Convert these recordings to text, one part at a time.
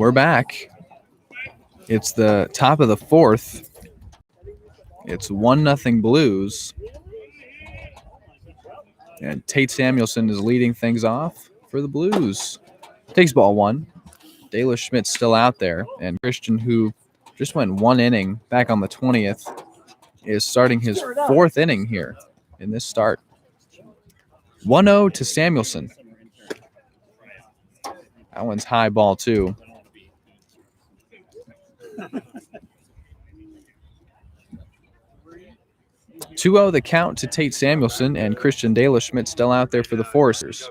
We're back. It's the top of the fourth. It's 1-0 Blues. And Tate Samuelson is leading things off for the Blues. Takes ball one. Dayla Schmidt's still out there. And Christian, who just went one inning back on the 20th, is starting his fourth inning here in this start. 1-0 to Samuelson. That one's high ball, too. 2-0 the count to Tate Samuelson, and Christian Dayla Schmidt still out there for the Foresters.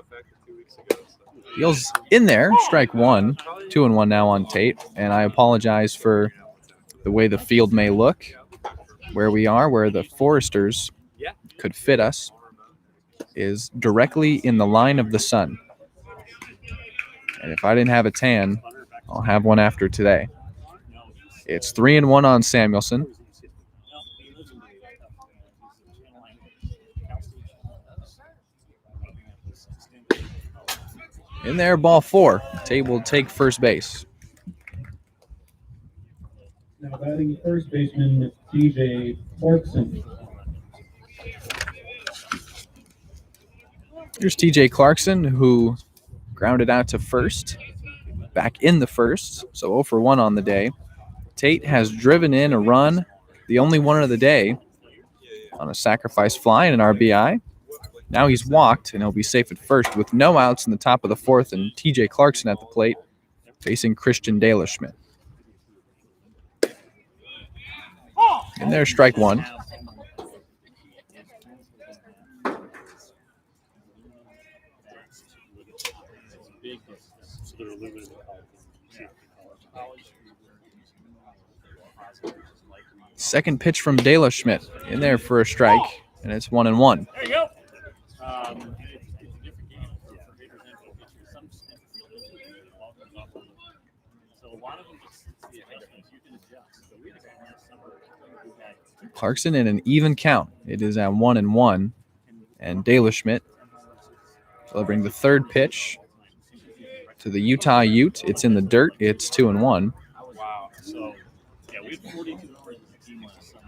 Deal's in there, strike one. 2-1 now on Tate, and I apologize for the way the field may look. Where we are, where the Foresters could fit us, is directly in the line of the sun. And if I didn't have a tan, I'll have one after today. It's 3-1 on Samuelson. In there, ball four. Tate will take first base. Now batting first baseman TJ Clarkson. Here's TJ Clarkson, who grounded out to first, back in the first, so 0 for 1 on the day. Tate has driven in a run, the only one of the day, on a sacrifice fly and an RBI. Now he's walked, and he'll be safe at first with no outs in the top of the fourth, and TJ Clarkson at the plate facing Christian Dayla Schmidt. And there's strike one. Second pitch from Dayla Schmidt in there for a strike, and it's 1-1. There you go. Clarkson in an even count. It is at 1-1, and Dayla Schmidt delivering the third pitch to the Utah Ute. It's in the dirt. It's 2-1. Wow. So, yeah, we had 42 numbers in the team last summer.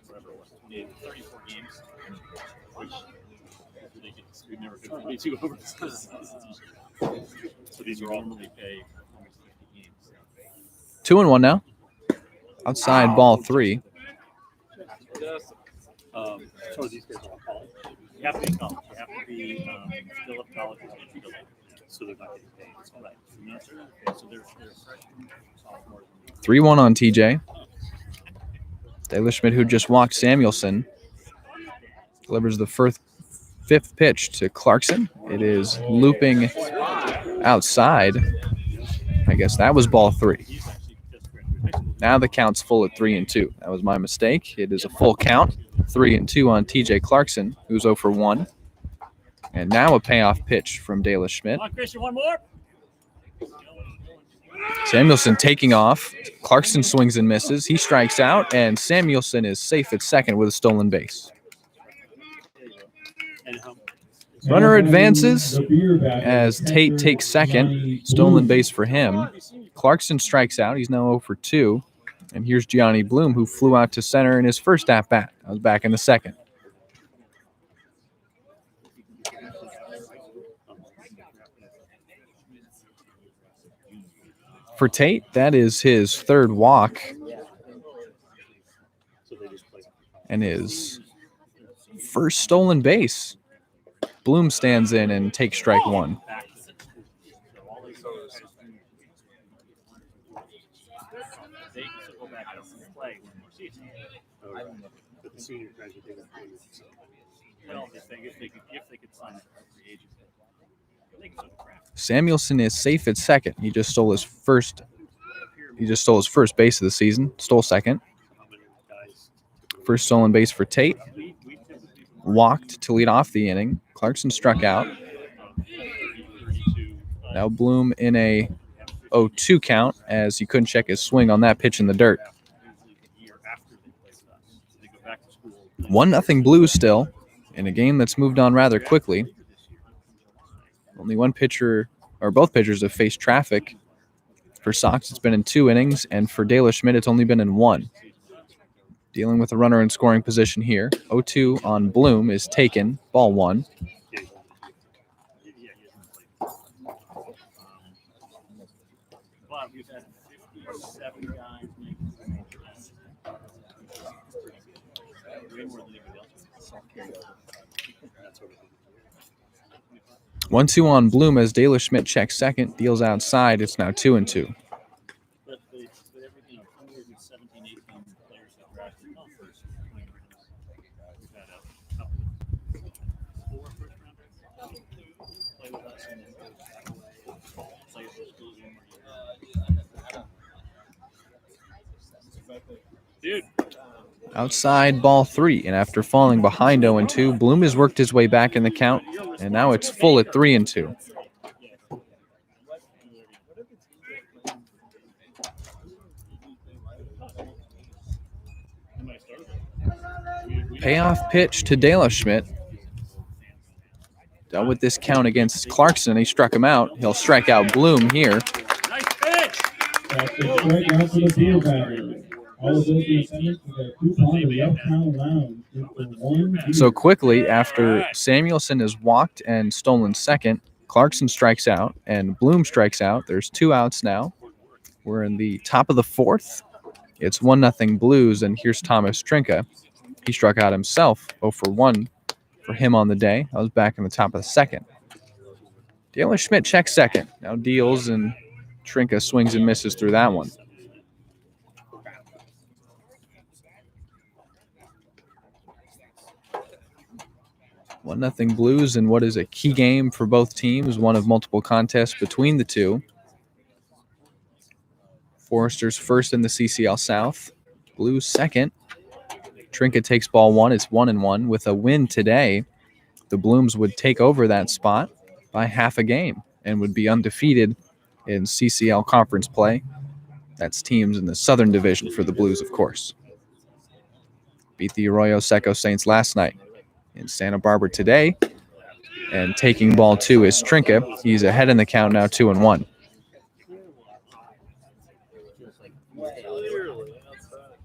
Whatever it was, 28, 34 games, which is ridiculous. We've never been 42 over the season. So these are all really pay almost 50 games. 2-1 now. Outside ball three. So these guys are all college. You have to be college. You have to be still at college or NCAA. So they're not getting paid. That's right. So they're freshmen, sophomores. 3-1 on TJ. Dayla Schmidt, who just walked Samuelson, delivers the fifth pitch to Clarkson. It is looping outside. I guess that was ball three. Now the count's full at 3-2. That was my mistake. It is a full count. 3-2 on TJ Clarkson, who's 0 for 1. And now a payoff pitch from Dayla Schmidt. Come on, Christian, one more. Samuelson taking off. Clarkson swings and misses. He strikes out, and Samuelson is safe at second with a stolen base. Runner advances as Tate takes second. Stolen base for him. Clarkson strikes out. He's now 0 for 2. And here's Gianni Bloom, who flew out to center in his first at-bat. I was back in the second. For Tate, that is his third walk and his first stolen base. Bloom stands in and takes strike one. Samuelson is safe at second. He just stole his first base of the season. Stole second. First stolen base for Tate. Walked to lead off the inning. Clarkson struck out. Now Bloom in a 0-2 count as he couldn't check his swing on that pitch in the dirt. 1-0 Blues still in a game that's moved on rather quickly. Only one pitcher, or both pitchers, have faced traffic For Sox, it's been in 2 innings, and for De La Schmidt, it's only been in 1. Dealing with a runner in scoring position here. 0-2 on Bloom is taken. Ball 1. But we've had 57 guys make the major catch. Way more than anybody else. That's what it is. 1-2 on Bloom as De La Schmidt checks second. Deals outside. It's now 2-2. But everything, 117, 18 players have drafted first. We've had a couple, 4 first rounders play with us and then play for schools. Dude. Outside ball 3, and after falling behind 0-2, Bloom has worked his way back in the count, and now it's full at 3-2. Payoff pitch to De La Schmidt. Dealt with this count against Clarkson. He struck him out. He'll strike out Bloom here. Nice pitch. That's a strikeout for the field batter. All of those attendants with a coupon to the Uptown Lounge. So quickly, after Samuelson is walked and stolen second, Clarkson strikes out and Bloom strikes out. There's 2 outs now. We're in the top of the 4th. It's 1-0 Blues, and here's Thomas Trinka. He struck out himself, 0-for-1 for him on the day. I was back in the top of the 2nd. De La Schmidt checks second. Now deals, and Trinka swings and misses through that one. One nothing Blues in what is a key game for both teams, one of multiple contests between the two. Foresters first in the CCL South. Blues second. Trinka takes ball 1. It's 1-1. With a win today, the Blooms would take over that spot by half a game and would be undefeated in CCL conference play. That's teams in the Southern Division for the Blues, of course. Beat the Arroyo Seco Saints last night in Santa Barbara today. And taking ball 2 is Trinka. He's ahead in the count now, 2-1.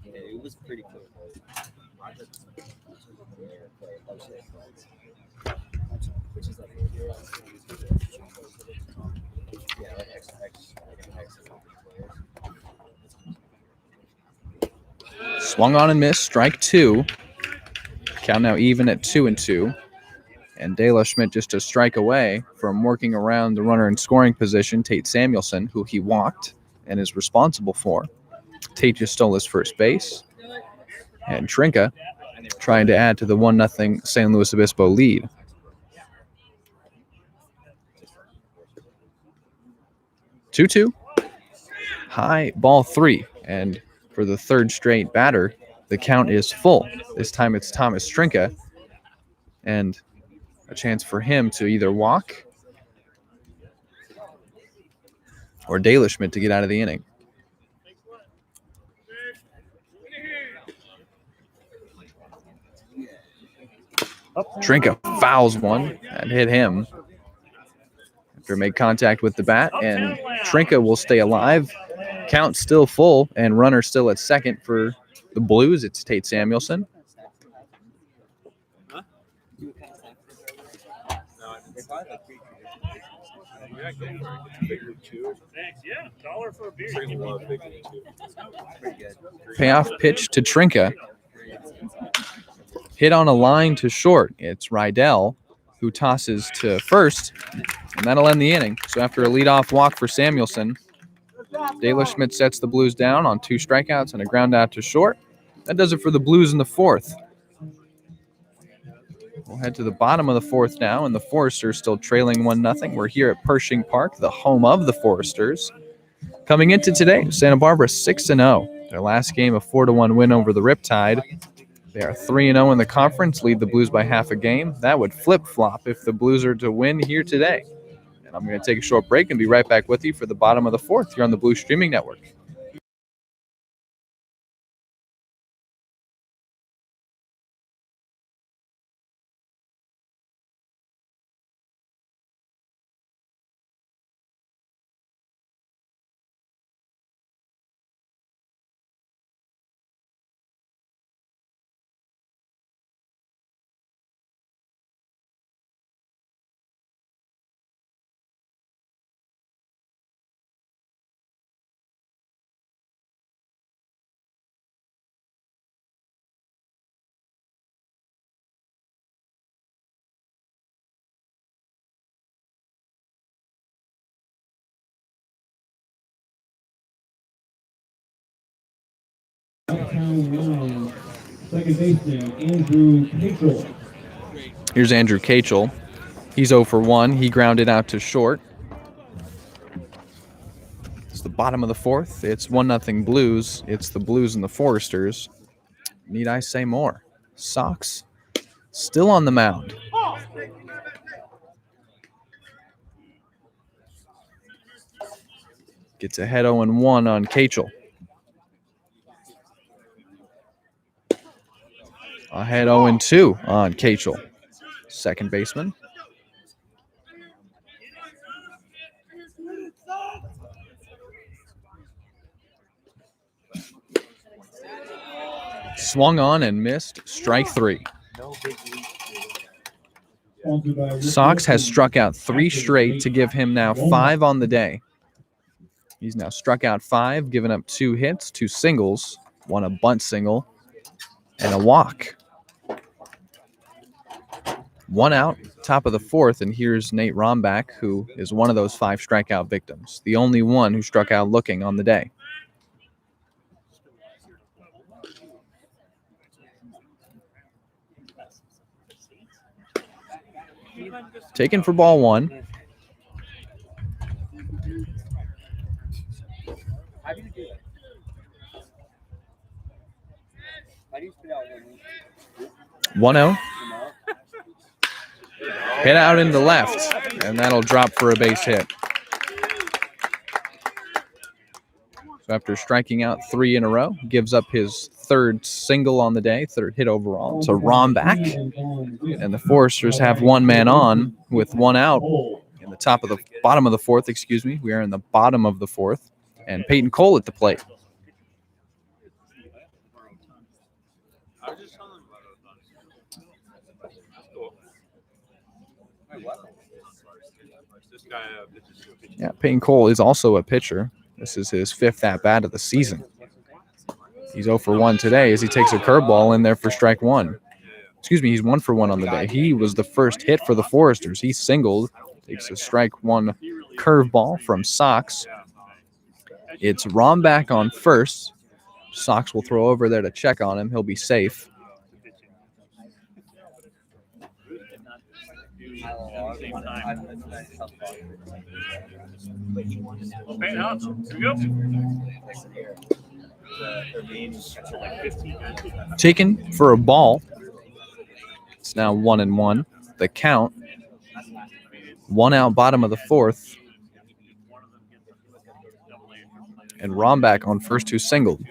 It was pretty cool. Swung on and missed, strike 2. Count now even at 2-2. And De La Schmidt just a strike away from working around the runner in scoring position, Tate Samuelson, who he walked and is responsible for. Tate just stole his first base. And Trinka trying to add to the 1-0 San Luis Obispo lead. Two-two. High ball 3. And for the 3rd straight batter, the count is full. This time it's Thomas Trinka. And a chance for him to either walk or De La Schmidt to get out of the inning. Trinka fouls one and hit him after made contact with the bat, and Trinka will stay alive. Count still full and runner still at second for the Blues. It's Tate Samuelson. Payoff pitch to Trinka. Hit on a line to short. It's Rydell who tosses to first, and that'll end the inning. So after a leadoff walk for Samuelson, De La Schmidt sets the Blues down on 2 strikeouts and a ground out to short. That does it for the Blues in the 4th. We'll head to the bottom of the 4th now, and the Foresters still trailing 1-0. We're here at Pershing Park, the home of the Foresters. Coming into today, Santa Barbara 6-0. Their last game, a 4-1 win over the Riptide. They are 3-0 in the conference, lead the Blues by half a game. That would flip-flop if the Blues are to win here today. And I'm going to take a short break and be right back with you for the bottom of the 4th here on the Blues Streaming Network. count round. Second baseman, Andrew Kachel. Here's Andrew Kachel. He's 0 for 1. He grounded out to short. It's the bottom of the fourth. It's 1-0 Blues. It's the Blues and the Foresters. Need I say more? Sox still on the mound. Gets ahead 0-1 on Kachel. Ahead 0-2 on Kachel. Second baseman. Swung on and missed. Strike 3. Sox has struck out 3 straight to give him now 5 on the day. He's now struck out 5, given up 2 hits, 2 singles, 1 a bunt single, and a walk. 1 out, top of the fourth, and here's Nate Rombach, who is one of those 5 strikeout victims, the only one who struck out looking on the day. Taken for ball 1. How do you do it? How do you spit out 1-0. Hit out into left, and that'll drop for a base hit. So after striking out 3 in a row, gives up his 3rd single on the day, 3rd hit overall to Rombach. And the Foresters have 1 man on with 1 out in the bottom of the fourth, excuse me. We are in the bottom of the fourth. And Peyton Cole at the plate. Yeah, Peyton Cole is also a pitcher. This is his 5th at-bat of the season. He's 0 for 1 today as he takes a curveball in there for strike 1. Excuse me, he's 1 for 1 on the day. He was the first hit for the Foresters. He singled, takes a strike 1 curveball from Sox. It's Rombach on first. Sox will throw over there to check on him. He'll be safe. Taken for a ball. It's now 1-1. The count. 1 out, bottom of the fourth. And Rombach on first, who singled.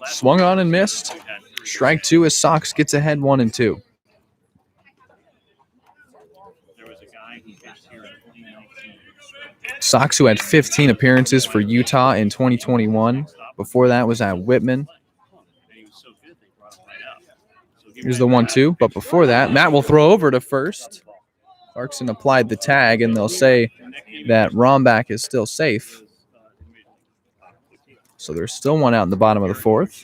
Swung on and missed. Strike 2 as Sox gets ahead 1-2. Sox, who had 15 appearances for Utah in 2021. Before that was at Whitman. Here's the 1-2, but before that, Matt will throw over to first. Clarkson applied the tag, and they'll say that Rombach is still safe. So there's still 1 out in the bottom of the fourth.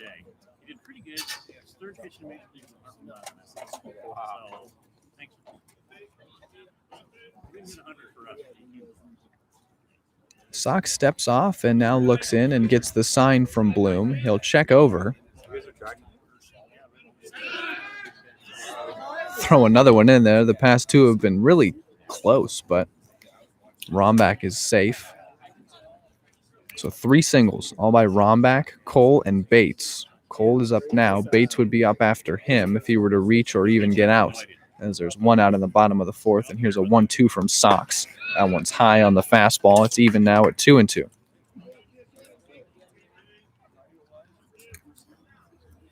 Sox steps off and now looks in and gets the sign from Bloom. He'll check over. Throw another one in there. The past 2 have been really close, but Rombach is safe. So 3 singles, all by Rombach, Cole, and Bates. Cole is up now. Bates would be up after him if he were to reach or even get out, as there's 1 out in the bottom of the fourth, and here's a 1-2 from Sox. That one's high on the fastball. It's even now at 2-2.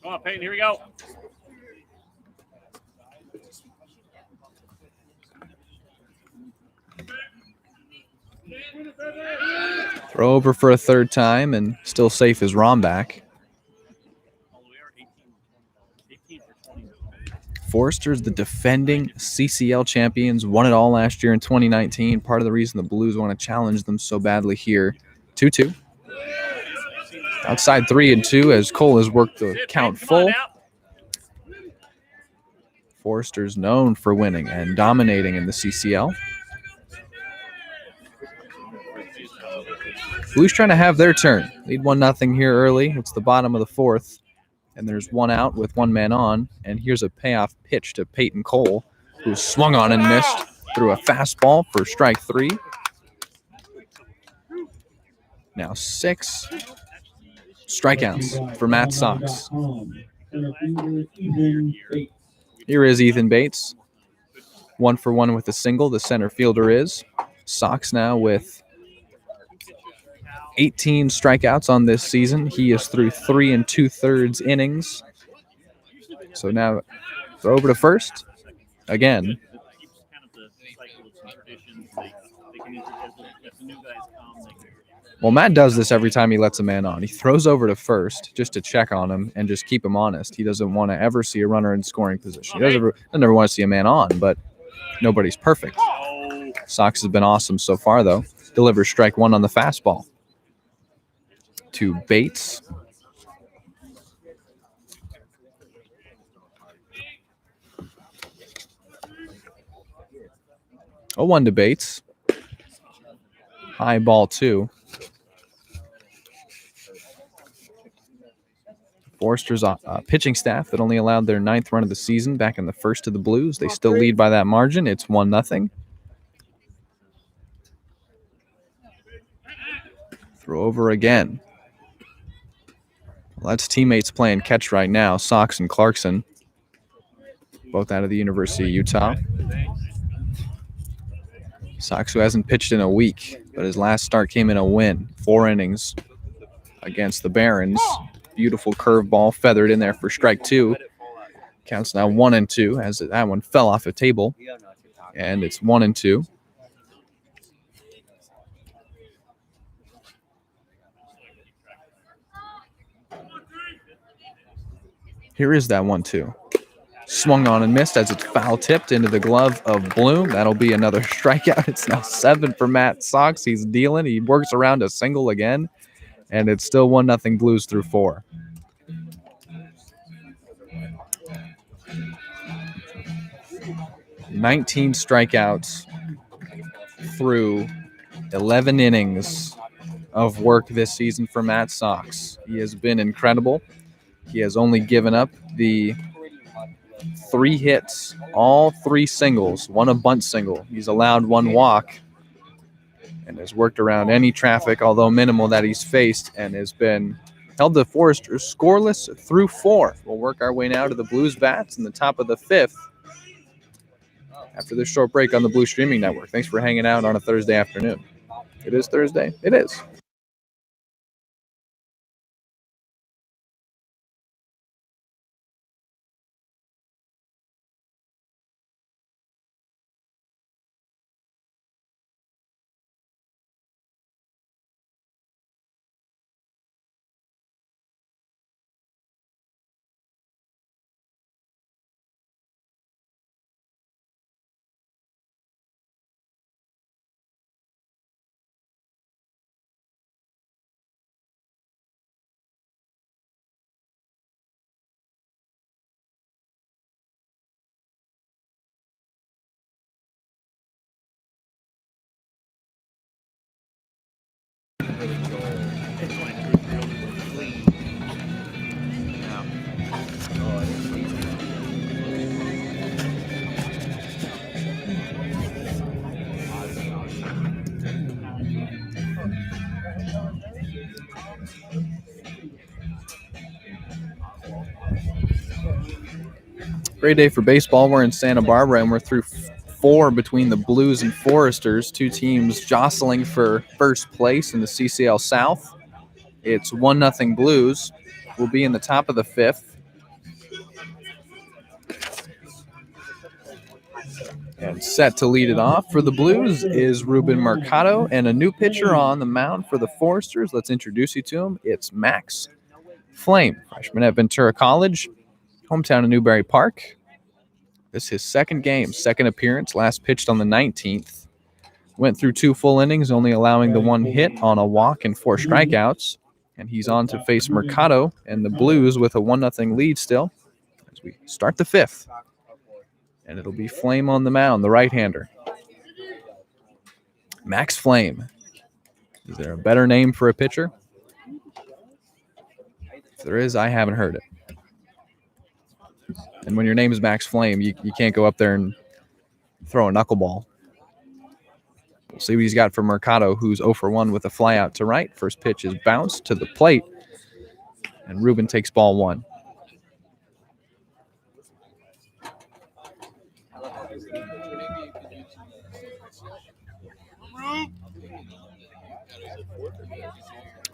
Come on, Peyton, here we go. Throw over for a 3rd time, and still safe is Rombach. Foresters, the defending CCL champions, won it all last year in 2019. Part of the reason the Blues want to challenge them so badly here. 2-2. Outside 3-2 as Cole has worked the count full. Foresters known for winning and dominating in the CCL. Blues trying to have their turn. Lead 1-0 here early. It's the bottom of the fourth. And there's one out with one man on. And here's a payoff pitch to Peyton Cole, who swung on and missed through a fastball for strike 3. Now 6 strikeouts for Matt Sox. Here is Ethan Bates. 1 for 1 with a single. The center fielder is. Sox now with 18 strikeouts on this season. He is through 3 2/3 innings. So now throw over to first again. Well, Matt does this every time he lets a man on. He throws over to first just to check on him and just keep him honest. He doesn't want to ever see a runner in scoring position. He doesn't ever want to see a man on, but nobody's perfect. Sox has been awesome so far, though. Delivers strike 1 on the fastball to Bates. Oh, 1 to Bates. High ball 2. Forrester's pitching staff that only allowed their 9th run of the season back in the first of the Blues. They still lead by that margin. It's 1-0. Throw over again. Well, that's teammates playing catch right now, Sox and Clarkson, both out of the University of Utah. Sox, who hasn't pitched in a week, but his last start came in a win. 4 innings against the Barons. Beautiful curveball feathered in there for strike 2. Counts now 1-2 as that one fell off a table. And it's 1-2. Here is that 1-2. Swung on and missed as it's foul tipped into the glove of Bloom. That'll be another strikeout. It's now 7 for Matt Sox. He's dealing. He works around a single again. And it's still 1-0 Blues through 4. "19 strikeouts through 11 innings of work this season for Matt Sox. He has been incredible. He has only given up the 3 hits, all 3 singles, 1 a bunt single. He's allowed 1 walk and has worked around any traffic, although minimal, that he's faced, and has been held the Foresters scoreless through 4. We'll work our way now to the Blues bats in the top of the 5th after this short break on the Blue Streaming Network. Thanks for hanging out on a Thursday afternoon. It is Thursday. It is. Great day for baseball. We're in Santa Barbara, and we're through 4 between the Blues and Foresters, 2 teams jostling for first place in the CCL South. It's 1-0 Blues. We'll be in the top of the 5th. And set to lead it off for the Blues is Ruben Mercado, and a new pitcher on the mound for the Foresters. Let's introduce you to him. It's Max Flame, freshman at Ventura College, hometown of Newberry Park. This is his second game, second appearance, last pitched on the 19th. Went through 2 full innings, only allowing the 1 hit on a walk and 4 strikeouts. And he's on to face Mercado and the Blues with a 1-0 lead still as we start the 5th. And it'll be Flame on the mound, the right-hander. Max Flame. Is there a better name for a pitcher? If there is, I haven't heard it. And when your name is Max Flame, you can't go up there and throw a knuckleball. We'll see what he's got for Mercado, who's 0 for 1 with a fly out to right. First pitch is bounced to the plate, and Ruben takes ball 1.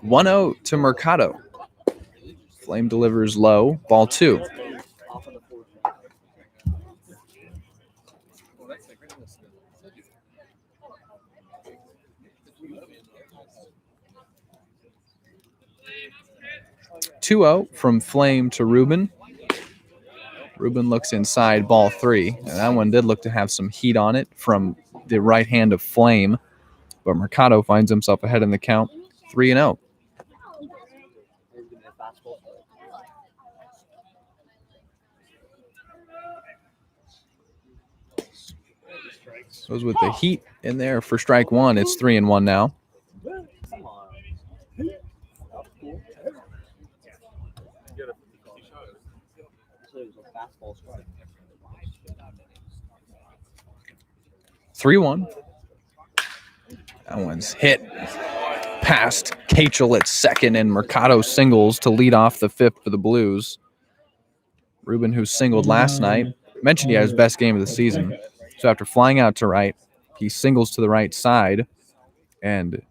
(1-0) to Mercado. Flame delivers low, ball 2. (2-0) from Flame to Ruben. Ruben looks inside, ball 3. And that one did look to have some heat on it from the right hand of Flame. But Mercado finds himself ahead in the count, 3-0. Goes with the heat in there for strike 1. It's 3-1 now. (3-1). That one's hit past Cachel at second, and Mercado singles to lead off the 5th for the Blues. Ruben, who singled last night, mentioned he had his best game of the season. So after flying out to right, he singles to the right side and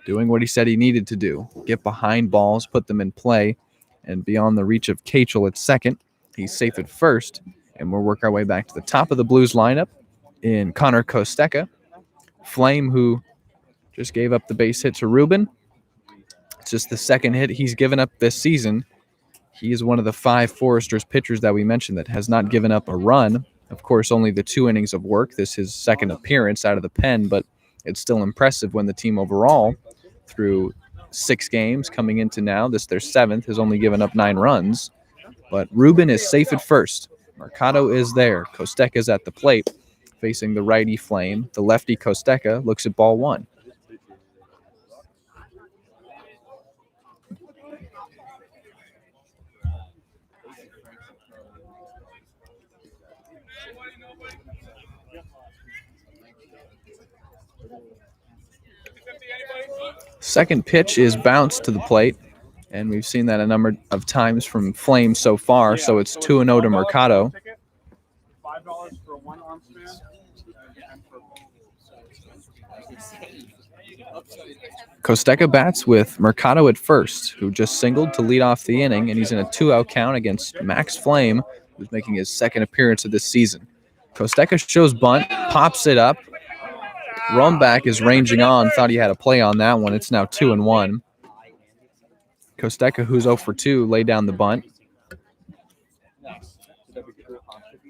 doing what he said he needed to do. Get behind balls, put them in play, and beyond the reach of Cachel at second. He's safe at first, and we'll work our way back to the top of the Blues lineup in Connor Costeca. Flame, who just gave up the base hit to Ruben. It's just the second hit he's given up this season. He is one of the 5 Foresters pitchers that we mentioned that has not given up a run. Of course, only the 2 innings of work. This is his second appearance out of the pen, but it's still impressive when the team overall, through 6 games coming into now, this their 7th, has only given up 9 runs. But Ruben is safe at first. Mercado is there. Costeca's at the plate, facing the righty Flame. The lefty Costeca looks at ball 1. Second pitch is bounced to the plate, and we've seen that a number of times from Flame so far, so it's 2-0 to Mercado. $5 for one arm span. Costeca bats with Mercado at first, who just singled to lead off the inning, and he's in a 2-out count against Max Flame, who's making his second appearance of this season. Costeca shows bunt, pops it up. Rumback is ranging on, thought he had a play on that one. It's now 2-1. Costeca, who's 0 for 2, laid down the bunt.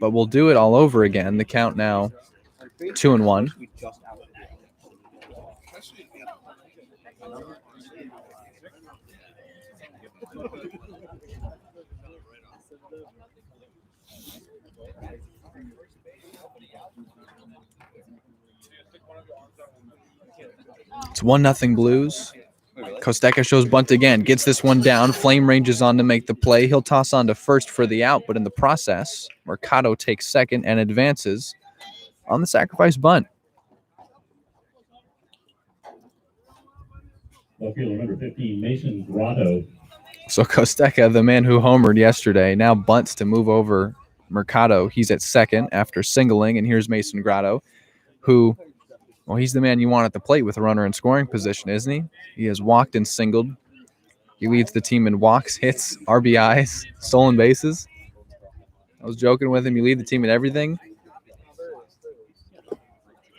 But we'll do it all over again. The count now 2-1. It's 1-0 Blues. Costeca shows bunt again, gets this one down. Flame ranges on to make the play. He'll toss on to first for the out, but in the process, Mercado takes second and advances on the sacrifice bunt. Left fielder number 15, Mason Grotto. So Costeca, the man who homered yesterday, now bunts to move over Mercado. He's at second after singling, and here's Mason Grotto, who, well, he's the man you want at the plate with a runner in scoring position, isn't he? He has walked and singled. He leads the team in walks, hits, RBIs, stolen bases. I was joking with him. You lead the team in everything.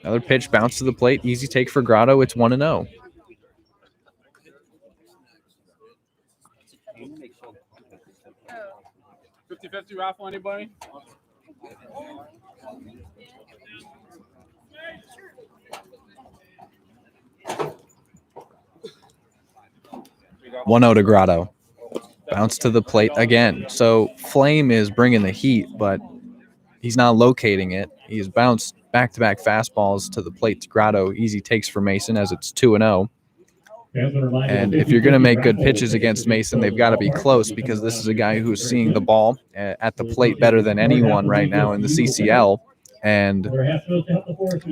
Another pitch, bounce to the plate. Easy take for Grotto. It's 1-0. $50-50 raffle, anybody? One 1-0 to Grotto. Bounce to the plate again. So Flame is bringing the heat, but he's not locating it. He's bounced back-to-back fastballs to the plate to Grotto. Easy takes for Mason as it's 2-0. And if you're going to make good pitches against Mason, they've got to be close because this is a guy who's seeing the ball at the plate better than anyone right now in the CCL. And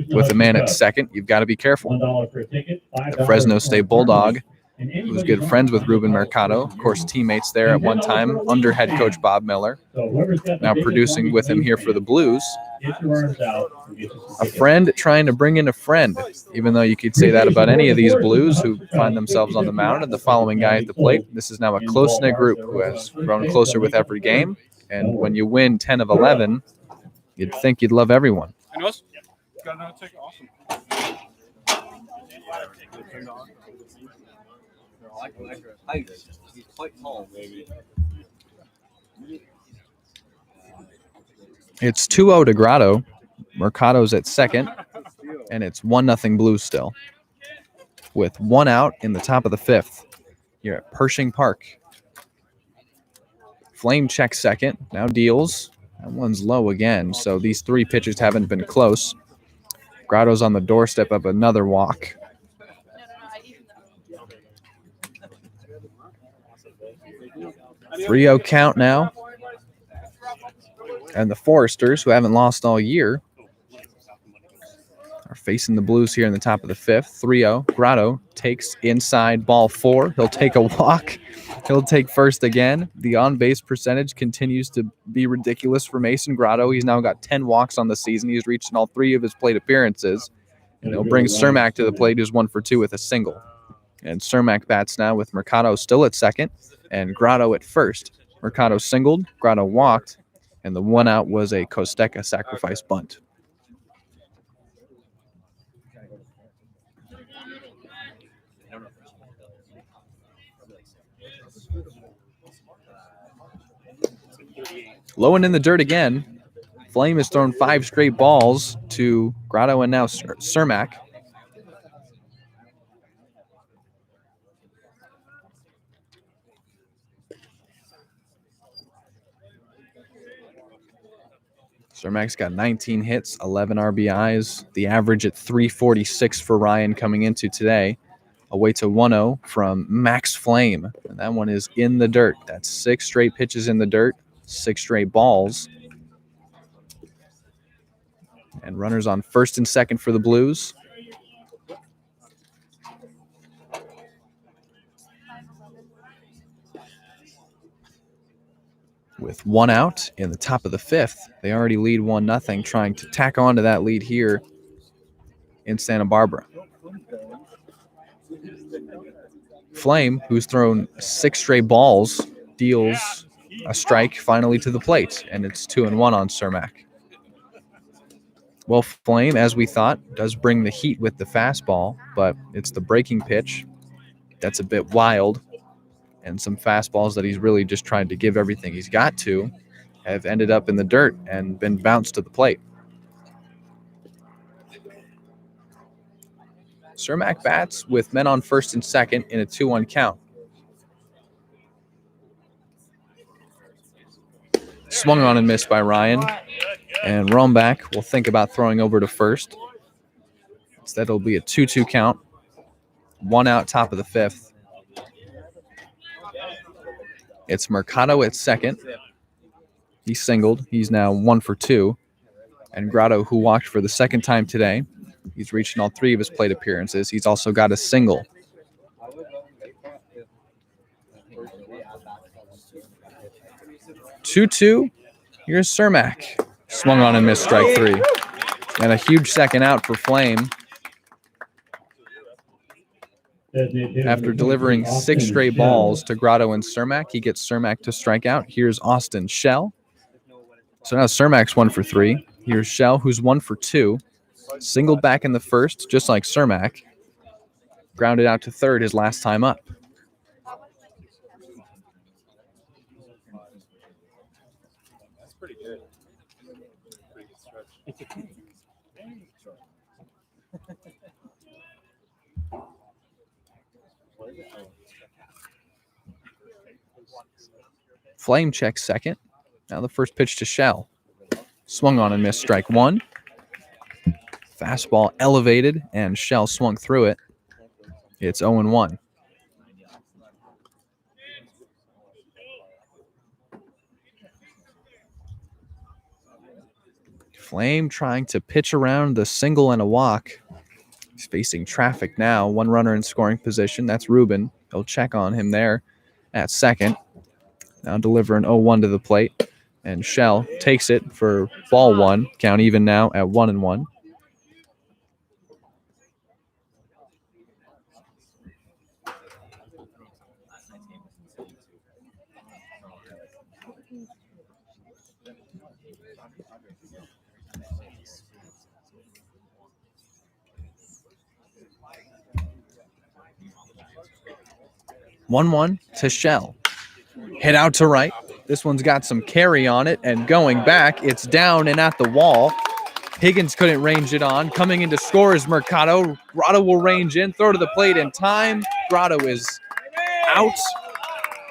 with a man at second, you've got to be careful. The Fresno State Bulldog, who's good friends with Ruben Mercado, of course, teammates there at one time under head coach Bob Miller, now producing with him here for the Blues. A friend trying to bring in a friend, even though you could say that about any of these Blues who find themselves on the mound and the following guy at the plate. This is now a close-knit group who has grown closer with every game. And when you win 10 of 11, you'd think you'd love everyone. Got another ticket? Awesome. He's quite tall, maybe. It's 2-0 to Grotto. Mercado's at second, and it's 1-0 Blues still. With one out in the top of the fifth. You're at Pershing Park. Flame checks second, now deals. That one's low again, so these three pitches haven't been close. Grotto's on the doorstep of another walk. 3-0 count now. And the Foresters, who haven't lost all year, are facing the Blues here in the top of the fifth. 3-0. Grotto takes inside ball 4. He'll take a walk. He'll take first again. The on-base percentage continues to be ridiculous for Mason Grotto. He's now got 10 walks on the season. He's reached in all 3 of his plate appearances. And he'll bring Cermak to the plate, who's 1 for 2 with a single. And Cermak bats now with Mercado still at second and Grotto at first. Mercado singled, Grotto walked, and the one out was a Costeca sacrifice bunt. Low and in the dirt again. Flame has thrown 5 straight balls to Grotto and now Cermak. Cermak's got 19 hits, 11 RBIs. The average at 346 for Ryan coming into today. Away to 1-0 from Max Flame. And that one is in the dirt. That's 6 straight pitches in the dirt, 6 straight balls. And runners on first and second for the Blues. With one out in the top of the fifth, they already lead 1-0, trying to tack on to that lead here in Santa Barbara. Flame, who's thrown 6 straight balls, deals a strike finally to the plate, and it's 2-1 on Cermak. Well, Flame, as we thought, does bring the heat with the fastball, but it's the breaking pitch that's a bit wild. And some fastballs that he's really just trying to give everything he's got to have ended up in the dirt and been bounced to the plate. Cermak bats with men on first and second in a 2-1 count. Swung on and missed by Ryan. And Rombach will think about throwing over to first. Instead, it'll be a 2-2 count. 1 out, top of the fifth. It's Mercado at second. He singled. He's now 1 for 2. And Grotto, who walked for the second time today, he's reached in all 3 of his plate appearances. He's also got a single. 2-2. Here's Cermak. Swung on and missed strike 3. And a huge second out for Flame. After delivering 6 straight balls to Grotto and Cermak, he gets Cermak to strike out. Here's Austin Shell. So now Cermak's 1 for 3. Here's Shell, who's 1 for 2. Singled back in the first, just like Cermak. Grounded out to third his last time up. That's pretty good. Pretty good stretch. Flame checks second. Now the first pitch to Shell. Swung on and missed strike 1. Fastball elevated, and Shell swung through it. It's 0-1. Flame trying to pitch around the single and a walk. He's facing traffic now. One runner in scoring position. That's Ruben. He'll check on him there at second. Now delivering 0-1 to the plate. And Shell takes it for ball one. Count even now at 1-1. One to Shell. Hit out to right. This one's got some carry on it, and going back, it's down and at the wall. Higgins couldn't range it on. Coming in to score is Mercado. Grotto will range in, throw to the plate in time. Grotto is out,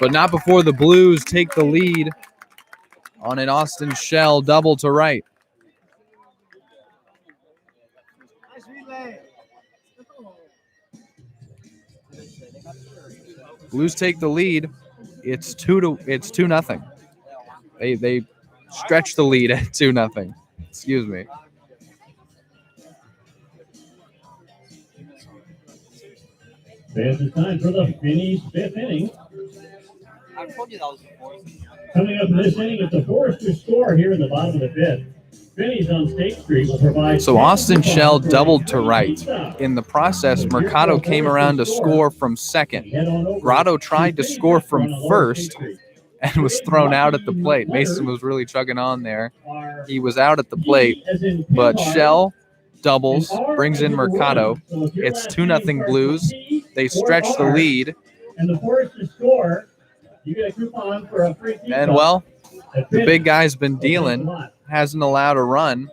but not before the Blues take the lead on an Austin Shell double to right. Blues take the lead. It's 2-0. They stretch the lead at 2-0. Excuse me. It's time for the Finney's fifth inning. I told you that was the fourth. Coming up in this inning, it's a Forrester score here in the bottom of the fifth. Finney's on State Street will provide. So Austin Shell doubled to right. In the process, Mercado came around to score from second. Grotto tried to score from first and was thrown out at the plate. Mason was really chugging on there. He was out at the plate, but Shell doubles, brings in Mercado. It's 2-0 Blues. They stretch the lead. And the Forrester score, you get a coupon for a free. And well, the big guy's been dealing. Hasn't allowed a run.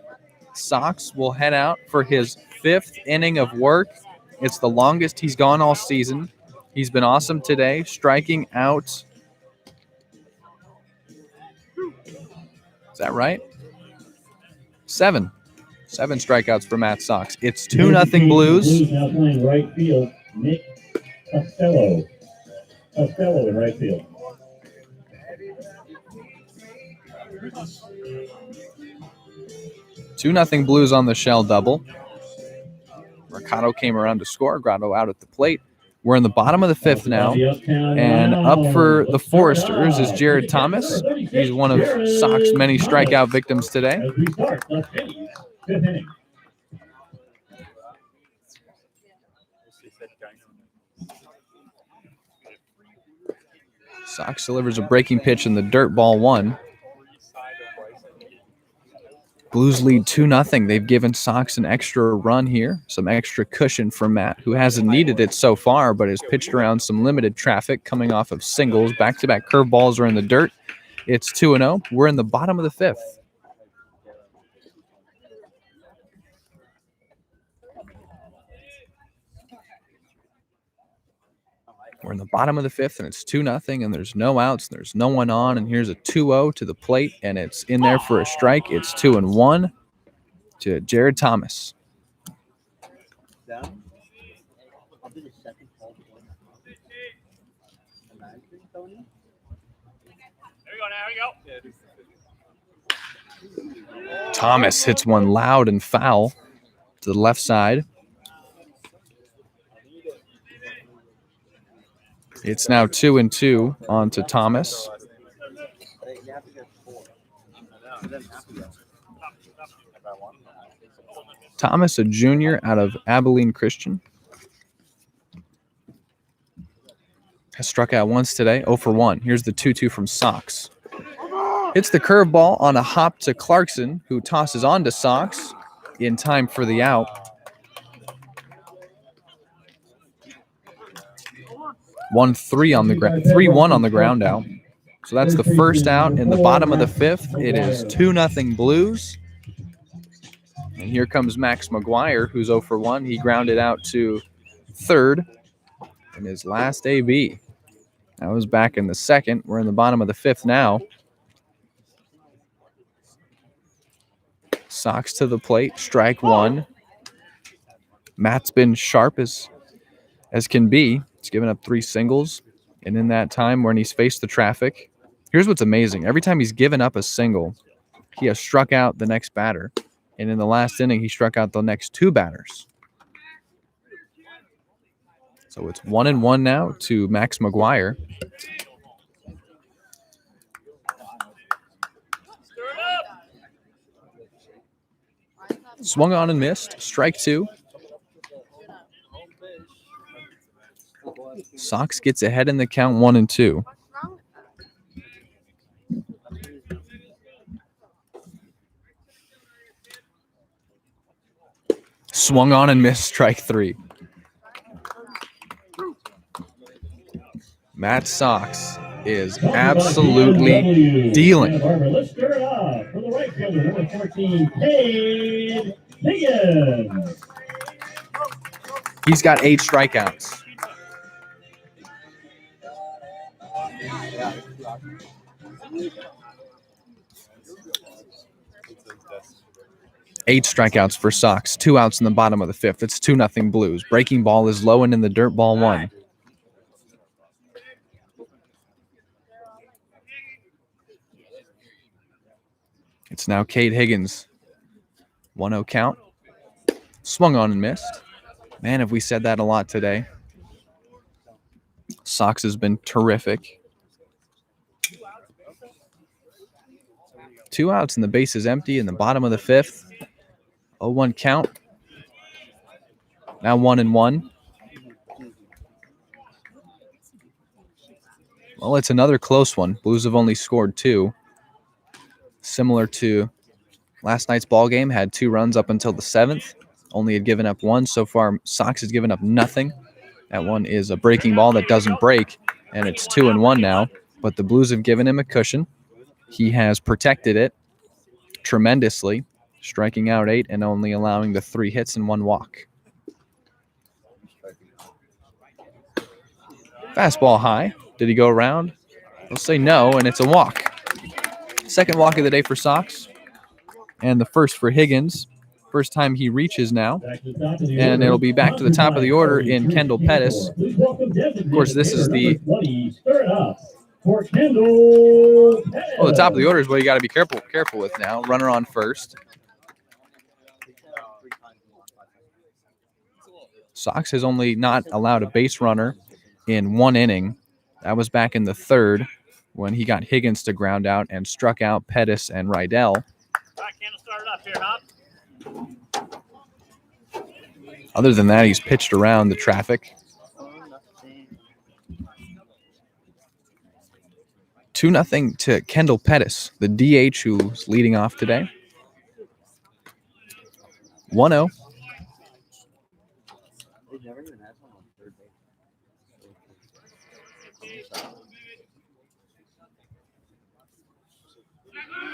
Sox will head out for his fifth inning of work. It's the longest he's gone all season. He's been awesome today, striking out. Is that right? Seven strikeouts for Matt Sox. It's 2-0 Blues. Now playing right field, Nick SLO in right field. Two 2-0 Blues on the Shell double. Mercado came around to score. Grotto out at the plate. We're in the bottom of the fifth now. And up for the Foresters is Jared Thomas. He's one of Sox' many strikeout victims today. As we start the Finney's fifth inning. Sox delivers a breaking pitch in the dirt, ball one. Blues lead 2-0. They've given Sox an extra run here, some extra cushion for Matt, who hasn't needed it so far, but has pitched around some limited traffic coming off of singles. Back-to-back curveballs are in the dirt. It's 2-0. We're in the bottom of the fifth. We're in the bottom of the fifth, and it's 2-0, and there's no outs, there's no one on, and here's a 2-0 to the plate, and it's in there for a strike. It's 2-1 to Jared Thomas. Down. I'll do the second call. Imagine, Tony. There we go. Thomas hits one loud and foul to the left side. It's now 2-2 on to Thomas. They have to get 4. They don't have to get. Thomas, a junior out of Abilene Christian. Has struck out once today, 0 for 1. Here's the 2-2 from Sox. Hits the curveball on a hop to Clarkson, who tosses on to Sox in time for the out. 1-3 on the ground, 3-1 on the ground out. So that's the first out in the bottom of the fifth. It is 2-0 Blues. And here comes Max McGuire, who's 0 for 1. He grounded out to third in his last AB. That was back in the second. We're in the bottom of the fifth now. Sox to the plate, strike one. Matt's been sharp as can be. He's given up 3 singles. And in that time when he's faced the traffic, here's what's amazing. Every time he's given up a single, he has struck out the next batter. And in the last inning, he struck out the next 2 batters. So it's 1-1 now to Max McGuire. Swung on and missed. Strike 2. Sox gets ahead in the count 1-2. Swung on and missed. Strike 3. Matt Sox is absolutely dealing. Let's stir it up for the right fielder, number 14, Cade Higgins. He's got 8 strikeouts. Eight strikeouts for Sox. 2 outs in the bottom of the 5th. It's 2-0 Blues. Breaking ball is low and in the dirt, ball 1. It's now Cade Higgins. 1-0 count. Swung on and missed. Man, have we said that a lot today. Sox has been terrific. 2 outs and the base is empty in the bottom of the 5th. 0-1 count. Now 1-1. Well, it's another close one. Blues have only scored 2. Similar to last night's ball game, had 2 runs up until the 7th. Only had given up 1. So far, Sox has given up nothing. That one is a breaking ball that doesn't break, and it's 2-1 now. But the Blues have given him a cushion. He has protected it tremendously, striking out 8 and only allowing the 3 hits and 1 walk. Fastball high. Did he go around? They'll say no, and it's a walk. Second walk of the day for Sox, and the first for Higgins. First time he reaches now, and it'll be back to the top of the order in Kendall Pettis. Of course, this is the top of the order is what you got to be careful with now. Runner on first. Sox has only not allowed a base runner in 1 inning. That was back in the 3rd when he got Higgins to ground out and struck out Pettis and Rydell. Other than that, he's pitched around the traffic. 2-0 to Kendall Pettis, the DH who's leading off today. 1-0.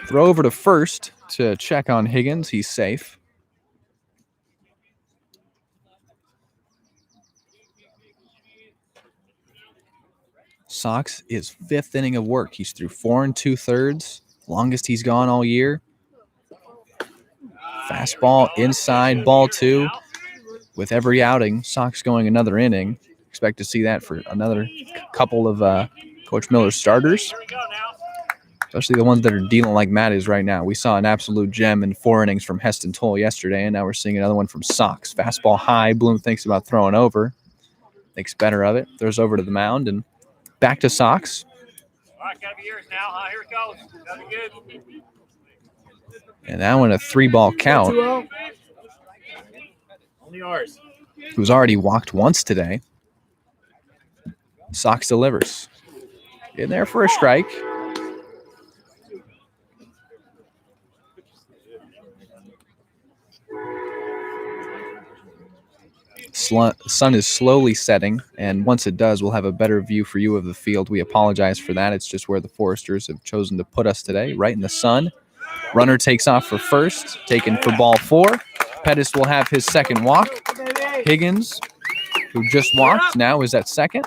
Throw over to first to check on Higgins. He's safe. Sox is 5th inning of work. He's through 4 2/3. Longest he's gone all year. Fastball inside, ball 2. With every outing, Sox going another inning. Expect to see that for another couple of Coach Miller's starters. Especially the ones that are dealing like Matt is right now. We saw an absolute gem in 4 innings from Heston Toll yesterday, and now we're seeing another one from Sox. Fastball high. Bloom thinks about throwing over. Thinks better of it. Throws over to the mound, and back to Sox. All right, gotta be yours now, huh? Here it goes. Gotta be good. And now in a 3-ball count. Only ours. Who's already walked once today. Sox delivers. In there for a strike. Sun is slowly setting, and once it does, we'll have a better view for you of the field. We apologize for that. It's just where the Foresters have chosen to put us today, right in the sun. Runner takes off for first, taken for ball 4. Pettis will have his second walk. Higgins, who just walked, now is at second.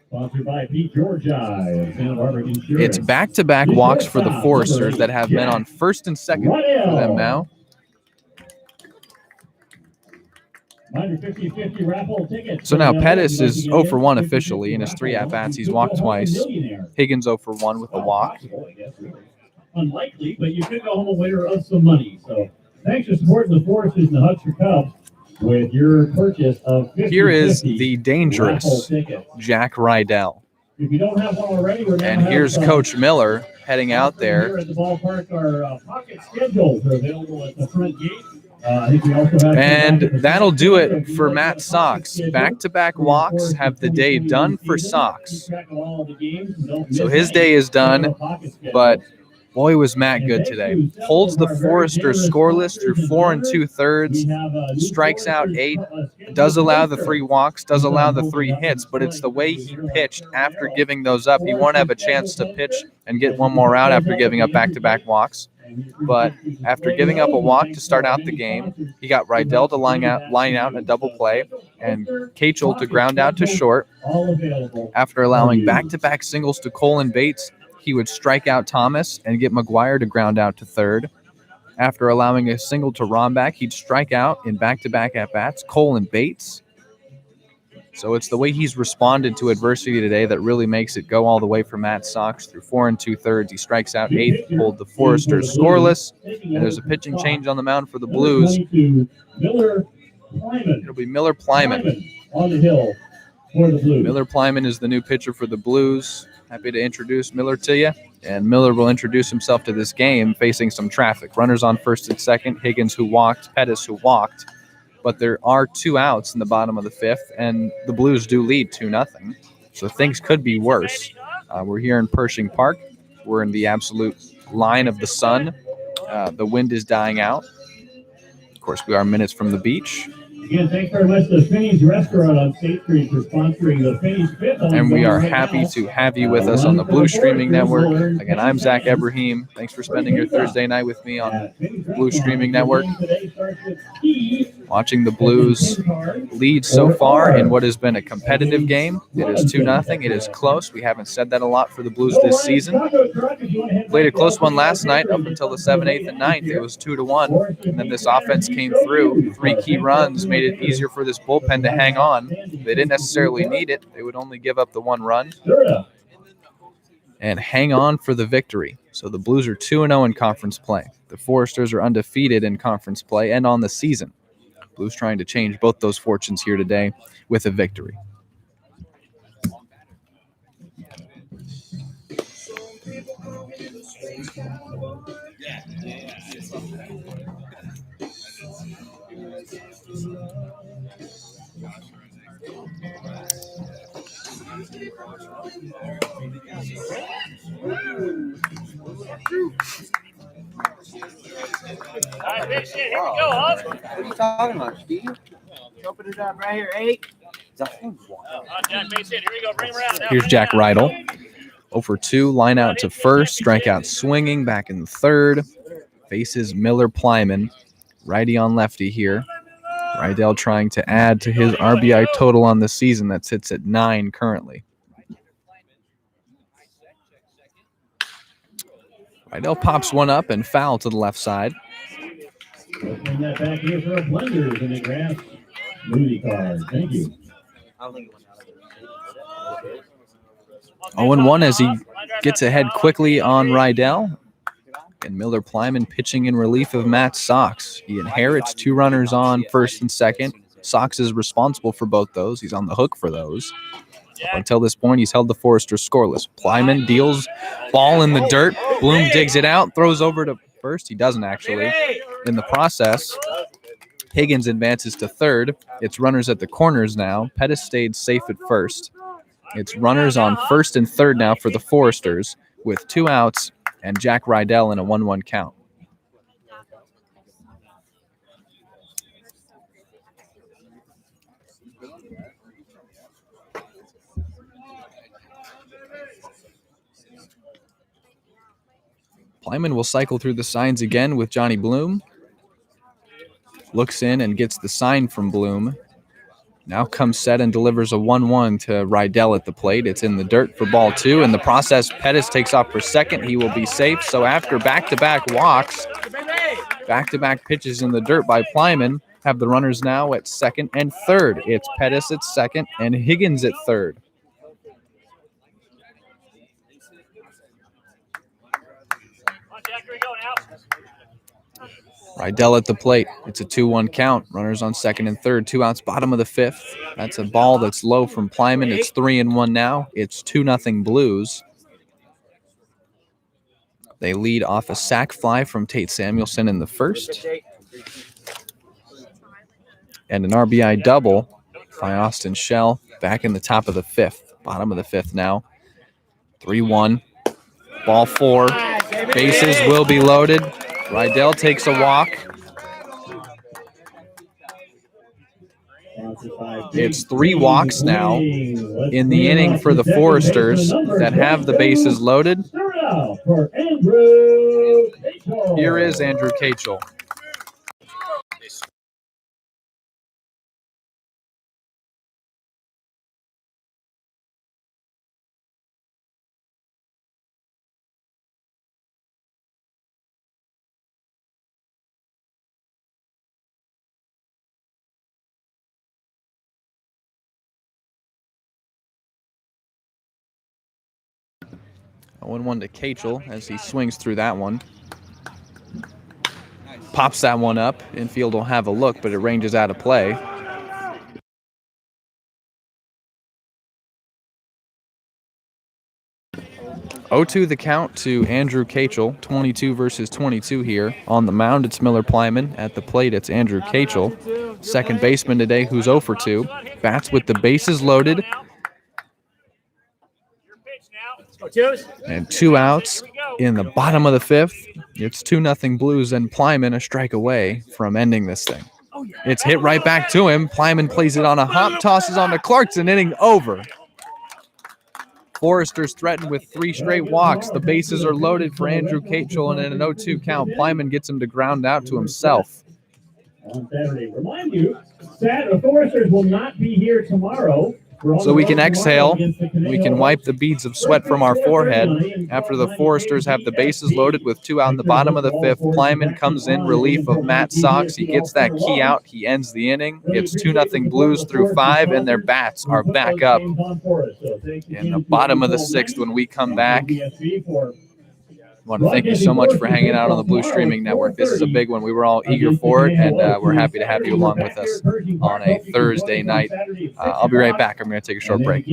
Sponsored by Pete Georgi, Santa Barbara Insurance. It's back-to-back walks for the Foresters that have been on first and second for them now. So now Pettis is 0 for 1 officially in his 3 at-bats. He's walked twice. Higgins 0 for 1 with a walk. unlikely, but you could go home a winner of some money. So thanks for supporting the Foresters and the Huckster Cubs with your purchase of 50 Here is the dangerous Jack Rydell. If you don't have one already, we're now And here's Coach Miller heading out there. Here at the ballpark, our pocket schedules are available at the front gate. I think we also have And that'll do it for Matt Sox. Back-to-back walks have the day done for Sox. So his day is done, but boy was Matt good today. Holds the Foresters scoreless through 4 2/3, strikes out 8, does allow the 3 walks, does allow the 3 hits, but it's the way he pitched after giving those up. He won't have a chance to pitch and get one more out after giving up back-to-back walks. But after giving up a walk to start out the game, he got Rydell to line out in a double play and Kachel to ground out to short. After allowing back-to-back singles to Cole and Bates, he would strike out Thomas and get McGuire to ground out to third. After allowing a single to Rombach, he'd strike out in back-to-back at-bats, Cole and Bates. So it's the way he's responded to adversity today that really makes it go all the way for Matt Sox through 4 2/3. He strikes out 8, hold the Foresters scoreless, and there's a pitching change on the mound for the Blues. It'll be Miller Plyman on the hill for the Blues. Miller Plyman is the new pitcher for the Blues. Happy to introduce Miller to you. And Miller will introduce himself to this game facing some traffic. Runners on first and second, Higgins who walked, Pettis who walked. But there are 2 outs in the bottom of the 5th, and the Blues do lead 2-0. So things could be worse. We're here in Pershing Park. We're in the absolute line of the sun. The wind is dying out. Of course, we are minutes from the beach. Again, thanks very much to the Finney's Restaurant on State Street for sponsoring the Finney's Fifth. And we are happy to have you with us on the Blue Streaming Network. Again, I'm Zach Ebrahim. Thanks for spending your Thursday night with me on Blue Streaming Network. Watching the Blues lead so far in what has been a competitive game. It is 2-0. It is close. We haven't said that a lot for the Blues this season. Played a close one last night up until the 7th, 8th, and 9th. It was 2-1. And then this offense came through. 3 key runs made it easier for this bullpen to hang on. They didn't necessarily need it. They would only give up the 1 run and hang on for the victory. So the Blues are 2-0 in conference play. The Foresters are undefeated in conference play and on the season. Blues trying to change both those fortunes here today with a victory. All right, big shit. Here we go, Hub. What are you talking about, Steve? Open it up right here, 8. Jack, base hit. Here we go. Bring him around. Here's Jack Rydell. 0-2, line out to first, strikeout swinging, back in the third. Faces Miller Plyman, righty on lefty here. Rydell trying to add to his RBI total on the season that sits at 9 currently. Rydell pops one up and foul to the left side. Bring that back here for a blenders in the grass. Movie card. Thank you. 0-1 as he gets ahead quickly on Rydell. And Miller Plyman pitching in relief of Matt Sox. He inherits 2 runners on first and second. Sox is responsible for both those. He's on the hook for those. Up until this point, he's held the Foresters scoreless. Plyman deals ball in the dirt. Bloom digs it out, throws over to first. He doesn't actually. In the process, Higgins advances to third. It's runners at the corners now. Pettis stayed safe at first. It's runners on first and third now for the Foresters with 2 outs and Jack Rydell in a 1-1 count. Plyman will cycle through the signs again with Johnny Bloom. Looks in and gets the sign from Bloom. Now comes set and delivers a 1-1 to Rydell at the plate. It's in the dirt for ball 2. In the process, Pettis takes off for second. He will be safe. So after back-to-back walks, back-to-back pitches in the dirt by Plyman, have the runners now at second and third. It's Pettis at second and Higgins at third. Rydell at the plate. It's a 2-1 count. Runners on second and third. 2 outs, bottom of the fifth. That's a ball that's low from Plyman. It's 3-1 now. It's 2-0 Blues. They lead off a sac fly from Tate Samuelson in the first. And an RBI double by Austin Shell back in the top of the fifth. Bottom of the fifth now. 3-1. Ball 4. Bases will be loaded. Rydell takes a walk. It's 3 walks now in the inning for the Foresters that have the bases loaded. Here is Andrew Cachel. A 1-1 to Cachel as he swings through that one. Pops that one up. Infield will have a look, but it ranges out of play. Oh-2 the count to Andrew Cachel. 22 versus 22 here. On the mound, it's Miller Plyman. At the plate, it's Andrew Cachel. Second baseman today, who's 0 for 2. Bats with the bases loaded. And 2 outs in the bottom of the fifth. It's 2-0 Blues, and Plyman a strike away from ending this thing. It's hit right back to him. Plyman plays it on a hop, tosses on to Clarkson, inning over. Foresters threatened with 3 straight walks. The bases are loaded for Andrew Cachel, and in an 0-2 count, Plyman gets him to ground out to himself. On Saturday, remind you, the Foresters will not be here tomorrow. So we can exhale. We can wipe the beads of sweat from our forehead. After the Foresters have the bases loaded with 2 out in the bottom of the fifth, Plyman comes in relief of Matt Sox. He gets that key out. He ends the inning. It's 2-0 Blues through 5, and their bats are back up in the bottom of the sixth when we come back. I want to thank you so much for hanging out on the Blue Streaming Network. This is a big one. We were all eager for it, and we're happy to have you along with us on a Thursday night. I'll be right back. I'm going to take a short break.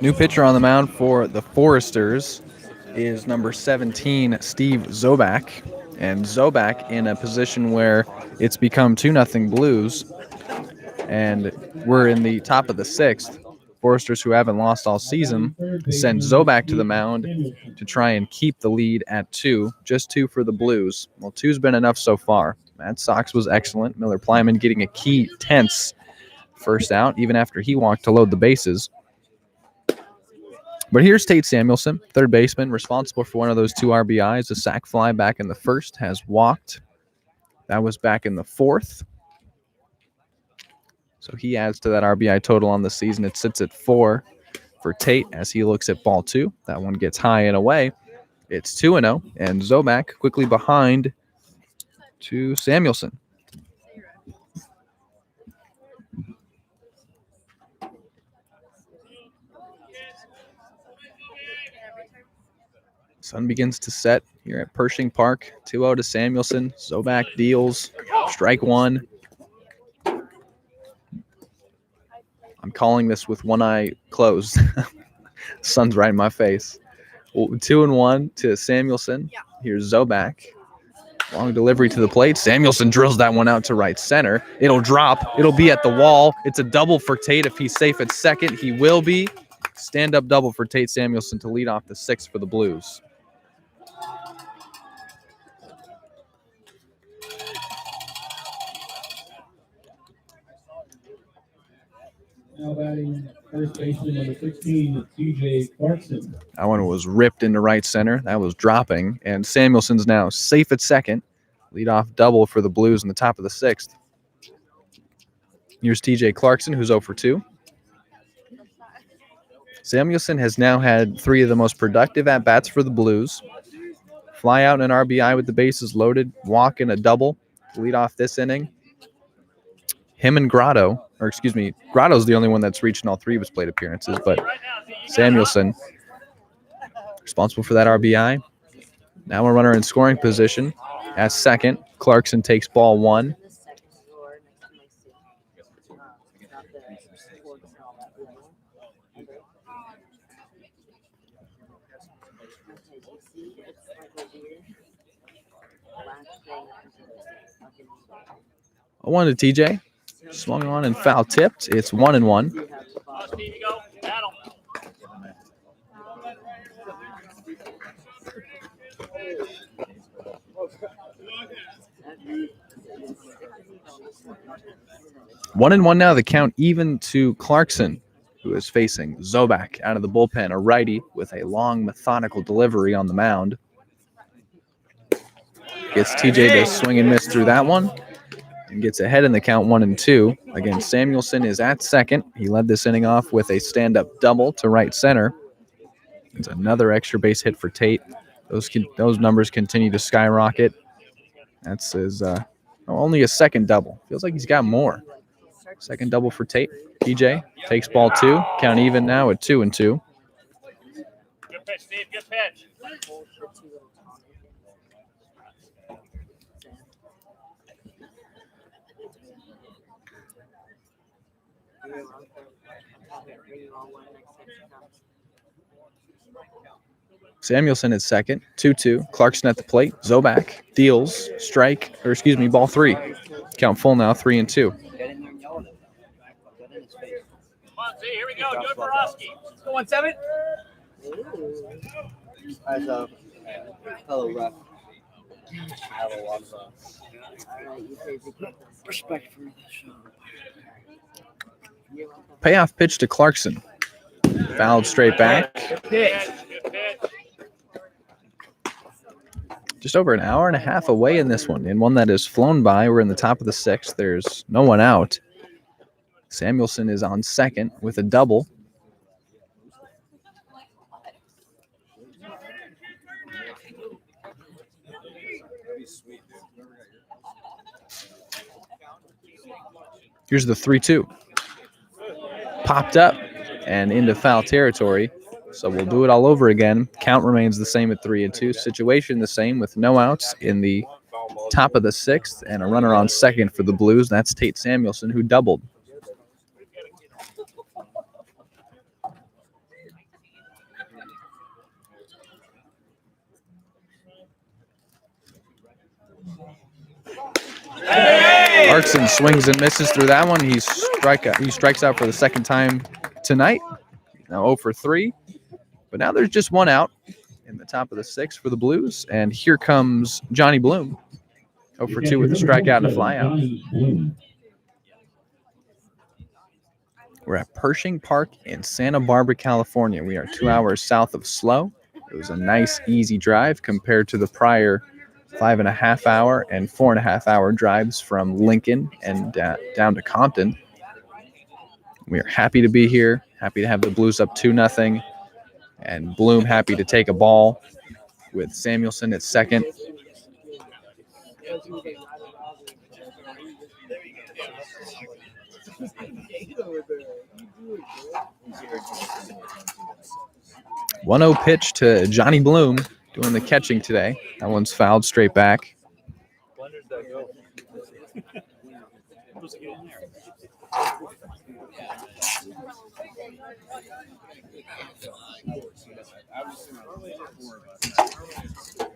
New pitcher on the mound for the Foresters is number 17, Steve Zobak. And Zobak in a position where it's become 2-0 Blues. And we're in the top of the sixth. Foresters, who haven't lost all season, send Zobak to the mound to try and keep the lead at 2. Just 2 for the Blues. Well, 2's been enough so far. Matt Sox was excellent. Miller Plyman getting a key tense first out, even after he walked to load the bases. But here's Tate Samuelson, third baseman, responsible for one of those 2 RBIs. A sac fly back in the first, has walked. That was back in the fourth. So he adds to that RBI total on the season. It sits at 4 for Tate as he looks at ball 2. That one gets high and away. It's 2-0, and Zobak quickly behind to Samuelson. Sun begins to set here at Pershing Park. 2-0 to Samuelson. Zobak deals. Strike 1. I'm calling this with one eye closed. Sun's right in my face. 2-1 to Samuelson. Here's Zobak. Long delivery to the plate. Samuelson drills that one out to right center. It'll drop. It'll be at the wall. It's a double for Tate. If he's safe at second, he will be. Stand-up double for Tate Samuelson to lead off the sixth for the Blues. Now batting first baseman number 16, TJ Clarkson. That one was ripped into right center. That was dropping. And Samuelson's now safe at second. Lead-off double for the Blues in the top of the sixth. Here's TJ Clarkson, who's 0 for 2. Samuelson has now had 3 of the most productive at-bats for the Blues. Fly out an RBI with the bases loaded. Walk in a double to lead off this inning. Him and Grotto's the only one that's reached in all 3 of his plate appearances, but Samuelson responsible for that RBI. Now a runner in scoring position at second. Clarkson takes ball 1. A 1 to TJ. Swung on and foul tipped. It's 1-1. One and one now. The count even to Clarkson, who is facing Zobak out of the bullpen, a righty with a long, methodical delivery on the mound. Gets TJ to swing and miss through that one and gets ahead in the count 1-2. Again, Samuelson is at second. He led this inning off with a stand-up double to right center. It's another extra base hit for Tate. Those numbers continue to skyrocket. That's his only a second double. Feels like he's got more. Second double for Tate. TJ takes ball 2. Count even now at 2-2. Good pitch, Steve. Good pitch. Samuelson at second, 2-2. Clarkson at the plate. Zobak deals, ball 3. Count full now, 3-2. Come on, Z. Here we go. Do it for Oski. Let's go 1-7. As a fellow ref, I have a lot of respect for the show. Payoff pitch to Clarkson. Fouled straight back. Good pitch. Just over an hour and a half away in this one, and one that has flown by. We're in the top of the sixth. There's no one out. Samuelson is on second with a double. Here's the 3-2. Popped up and into foul territory. So we'll do it all over again. Count remains the same at 3-2. Situation the same with no outs in the top of the sixth and a runner on second for the Blues. That's Tate Samuelson, who doubled. Clarkson swings and misses through that one. He strikes out for the second time tonight. Now 0 for 3. But now there's just one out in the top of the sixth for the Blues. And here comes Johnny Bloom. 0 for 2 with a strikeout and a flyout. We're at Pershing Park in Santa Barbara, California. We are 2 hours south of SLO. It was a nice, easy drive compared to the prior 5.5 hour and 4.5 hour drives from Lincoln and down to Compton. We are happy to be here, happy to have the Blues up 2-0, and Bloom happy to take a ball with Samuelson at second. One 1-0 pitch to Johnny Bloom doing the catching today. That one's fouled straight back. I was four of us.